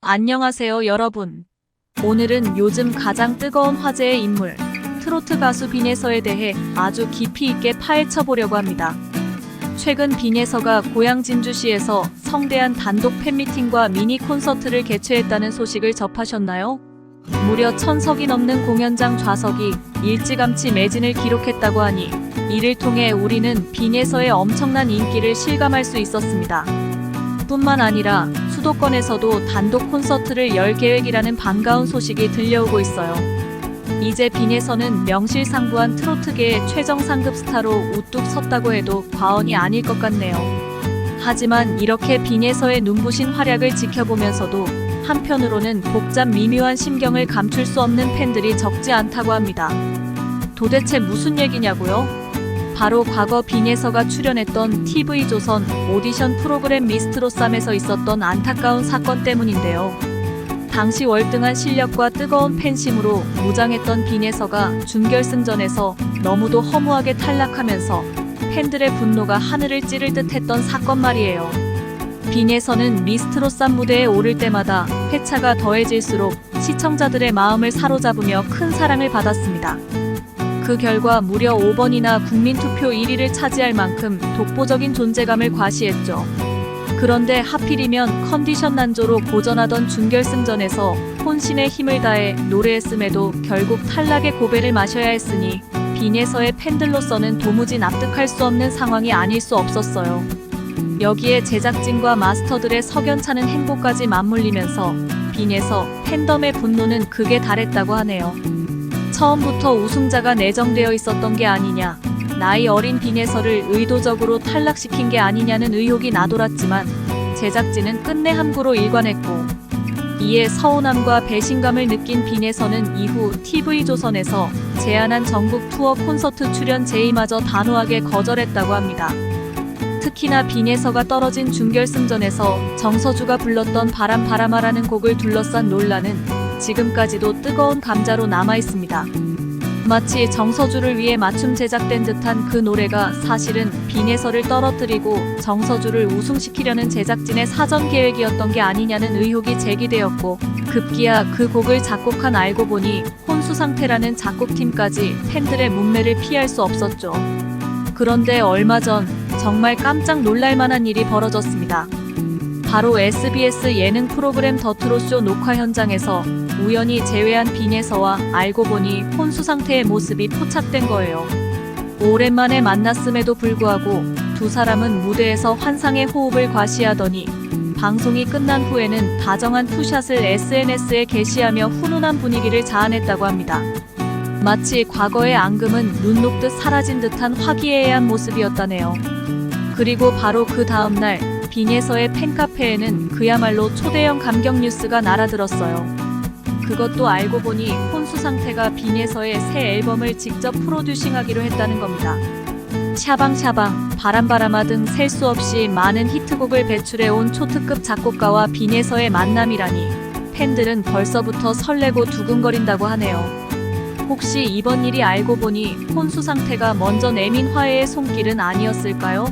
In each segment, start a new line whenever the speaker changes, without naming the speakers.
안녕하세요, 여러분. 오늘은 요즘 가장 뜨거운 화제의 인물, 트로트 가수 빈예서에 대해 아주 깊이 있게 파헤쳐 보려고 합니다. 최근 빈예서가 고향 진주시에서 성대한 단독 팬미팅과 미니 콘서트를 개최했다는 소식을 접하셨나요? 무려 1000석이 넘는 공연장 좌석이 일찌감치 매진을 기록했다고 하니 이를 통해 우리는 빈예서의 엄청난 인기를 실감할 수 있었습니다. 뿐만 아니라 수도권에서도 단독 콘서트를 열 계획이라는 반가운 소식이 들려오고 있어요. 이제 빈예서는 명실상부한 트로트계의 최정 상급 스타로 우뚝 섰다고 해도 과언이 아닐 것 같네요. 하지만 이렇게 빈예서의 눈부신 활약을 지켜보면서도 한편으로는 복잡 미묘한 심경을 감출 수 없는 팬들이 적지 않다고 합니다. 도대체 무슨 얘기냐고요? 바로 과거 빈예서가 출연했던 TV조선 오디션 프로그램 미스트롯3에서 있었던 안타까운 사건 때문인데요. 당시 월등한 실력과 뜨거운 팬심으로 무장했던 빈예서가 준결승전에서 너무도 허무하게 탈락하면서 팬들의 분노가 하늘을 찌를 듯 했던 사건 말이에요. 빈예서는 미스트롯3 무대에 오를 때마다 회차가 더해질수록 시청자들의 마음을 사로잡으며 큰 사랑을 받았습니다. 그 결과 무려 5번이나 국민투표 1위를 차지할 만큼 독보적인 존재감을 과시했죠. 그런데 하필이면 컨디션 난조로 고전하던 준결승전에서 혼신의 힘을 다해 노래했음에도 결국 탈락의 고배를 마셔야 했으니 빈예서의 팬들로서는 도무지 납득할 수 없는 상황이 아닐 수 없었어요. 여기에 제작진과 마스터들의 석연찮은 행보까지 맞물리면서 빈예서 팬덤의 분노는 극에 달했다고 하네요. 처음부터 우승자가 내정되어 있었던 게 아니냐, 나이 어린 빈예서를 의도적으로 탈락시킨 게 아니냐는 의혹이 나돌았지만 제작진은 끝내 함구로 일관했고, 이에 서운함과 배신감을 느낀 빈예서는 이후 TV조선에서 제안한 전국 투어 콘서트 출연 제의마저 단호하게 거절했다고 합니다. 특히나 빈예서가 떨어진 준결승전에서 정서주가 불렀던 바람 바람아라는 곡을 둘러싼 논란은 지금까지도 뜨거운 감자로 남아있습니다. 마치 정서주를 위해 맞춤 제작된 듯한 그 노래가 사실은 빈예서를 떨어뜨리고 정서주를 우승시키려는 제작진의 사전 계획이었던 게 아니냐는 의혹이 제기되었고, 급기야 그 곡을 작곡한 알고 보니 혼수상태라는 작곡팀까지 팬들의 문매를 피할 수 없었죠. 그런데 얼마 전 정말 깜짝 놀랄만한 일이 벌어졌습니다. 바로 SBS 예능 프로그램 더 트롯쇼 녹화 현장에서 우연히 제외한 빈예서와 알고 보니 혼수 상태의 모습이 포착된 거예요. 오랜만에 만났음에도 불구하고 두 사람은 무대에서 환상의 호흡을 과시하더니 방송이 끝난 후에는 다정한 투샷을 SNS에 게시하며 훈훈한 분위기를 자아냈다고 합니다. 마치 과거의 앙금은 눈 녹듯 사라진 듯한 화기애애한 모습이었다네요. 그리고 바로 그 다음날 빈예서의 팬카페에는 그야말로 초대형 감격 뉴스가 날아들었어요. 그것도 알고 보니 혼수 상태가 빈예서의 새 앨범을 직접 프로듀싱하기로 했다는 겁니다. 샤방샤방, 바람바람아 등 셀 수 없이 많은 히트곡을 배출해온 초특급 작곡가와 빈예서의 만남이라니 팬들은 벌써부터 설레고 두근거린다고 하네요. 혹시 이번 일이 알고 보니 혼수 상태가 먼저 내민 화해의 손길은 아니었을까요?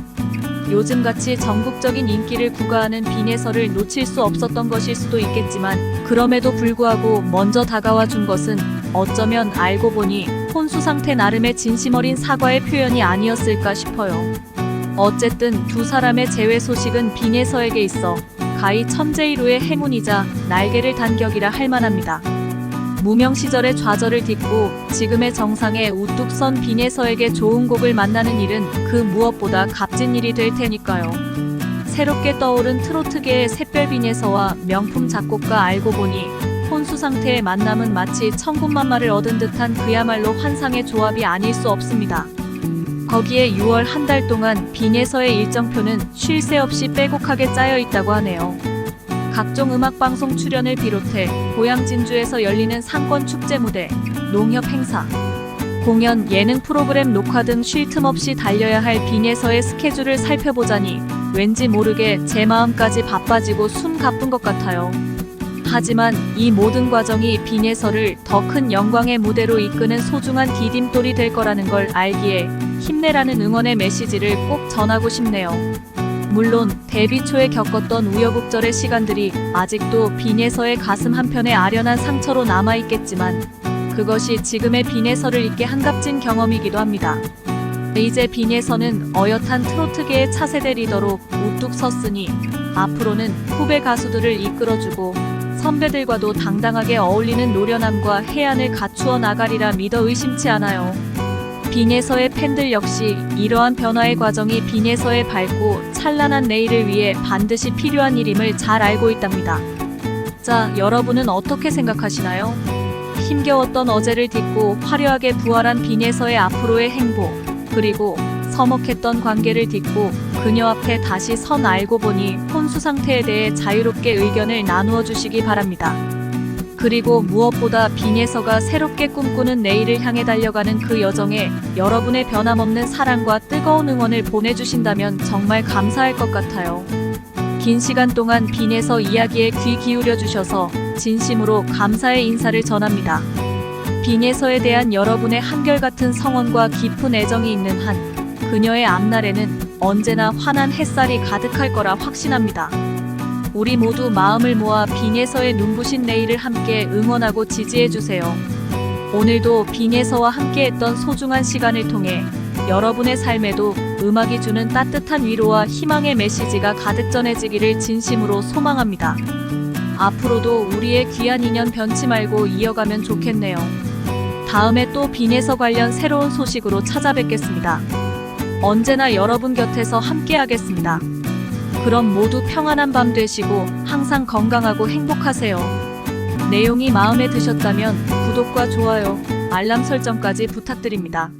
요즘같이 전국적인 인기를 구가하는 빈예서를 놓칠 수 없었던 것일 수도 있겠지만, 그럼에도 불구하고 먼저 다가와 준 것은 어쩌면 알고 보니 혼수 상태 나름의 진심 어린 사과의 표현이 아니었을까 싶어요. 어쨌든 두 사람의 재회 소식은 빈예서에게 있어 가히 천재이루의 행운이자 날개를 단 격이라 할 만합니다. 무명 시절의 좌절을 딛고 지금의 정상에 우뚝 선 빈예서에게 좋은 곡을 만나는 일은 그 무엇보다 값진 일이 될 테니까요. 새롭게 떠오른 트로트계의 샛별 빈예서와 명품 작곡가 알고 보니 혼수 상태의 만남은 마치 천군만마를 얻은 듯한 그야말로 환상의 조합이 아닐 수 없습니다. 거기에 6월 한 달 동안 빈예서의 일정표는 쉴 새 없이 빼곡하게 짜여 있다고 하네요. 각종 음악방송 출연을 비롯해 고향 진주에서 열리는 상권 축제 무대, 농협 행사, 공연, 예능 프로그램 녹화 등 쉴 틈 없이 달려야 할 빈예서의 스케줄을 살펴보자니 왠지 모르게 제 마음까지 바빠지고 숨 가쁜 것 같아요. 하지만 이 모든 과정이 빈예서를 더 큰 영광의 무대로 이끄는 소중한 디딤돌이 될 거라는 걸 알기에 힘내라는 응원의 메시지를 꼭 전하고 싶네요. 물론 데뷔 초에 겪었던 우여곡절의 시간들이 아직도 빈예서의 가슴 한편에 아련한 상처로 남아있겠지만 그것이 지금의 빈예서를 잇게 한값진 경험이기도 합니다. 이제 빈예서는 어엿한 트로트계의 차세대 리더로 우뚝 섰으니 앞으로는 후배 가수들을 이끌어주고 선배들과도 당당하게 어울리는 노련함과 해안을 갖추어 나가리라 믿어 의심치 않아요. 빈예서의 팬들 역시 이러한 변화의 과정이 빈예서의 밝고 찬란한 내일을 위해 반드시 필요한 일임을 잘 알고 있답니다. 자, 여러분은 어떻게 생각하시나요? 힘겨웠던 어제를 딛고 화려하게 부활한 빈예서의 앞으로의 행보, 그리고 서먹했던 관계를 딛고 그녀 앞에 다시 선 알고 보니 혼수 상태에 대해 자유롭게 의견을 나누어 주시기 바랍니다. 그리고 무엇보다 빈예서가 새롭게 꿈꾸는 내일을 향해 달려가는 그 여정에 여러분의 변함없는 사랑과 뜨거운 응원을 보내주신다면 정말 감사할 것 같아요. 긴 시간 동안 빈예서 이야기에 귀 기울여 주셔서 진심으로 감사의 인사를 전합니다. 빈예서에 대한 여러분의 한결같은 성원과 깊은 애정이 있는 한 그녀의 앞날에는 언제나 환한 햇살이 가득할 거라 확신합니다. 우리 모두 마음을 모아 빈예서의 눈부신 내일을 함께 응원하고 지지해주세요. 오늘도 빈예서와 함께했던 소중한 시간을 통해 여러분의 삶에도 음악이 주는 따뜻한 위로와 희망의 메시지가 가득 전해지기를 진심으로 소망합니다. 앞으로도 우리의 귀한 인연 변치 말고 이어가면 좋겠네요. 다음에 또 빈예서 관련 새로운 소식으로 찾아뵙겠습니다. 언제나 여러분 곁에서 함께하겠습니다. 그럼 모두 평안한 밤 되시고 항상 건강하고 행복하세요. 내용이 마음에 드셨다면 구독과 좋아요, 알람 설정까지 부탁드립니다.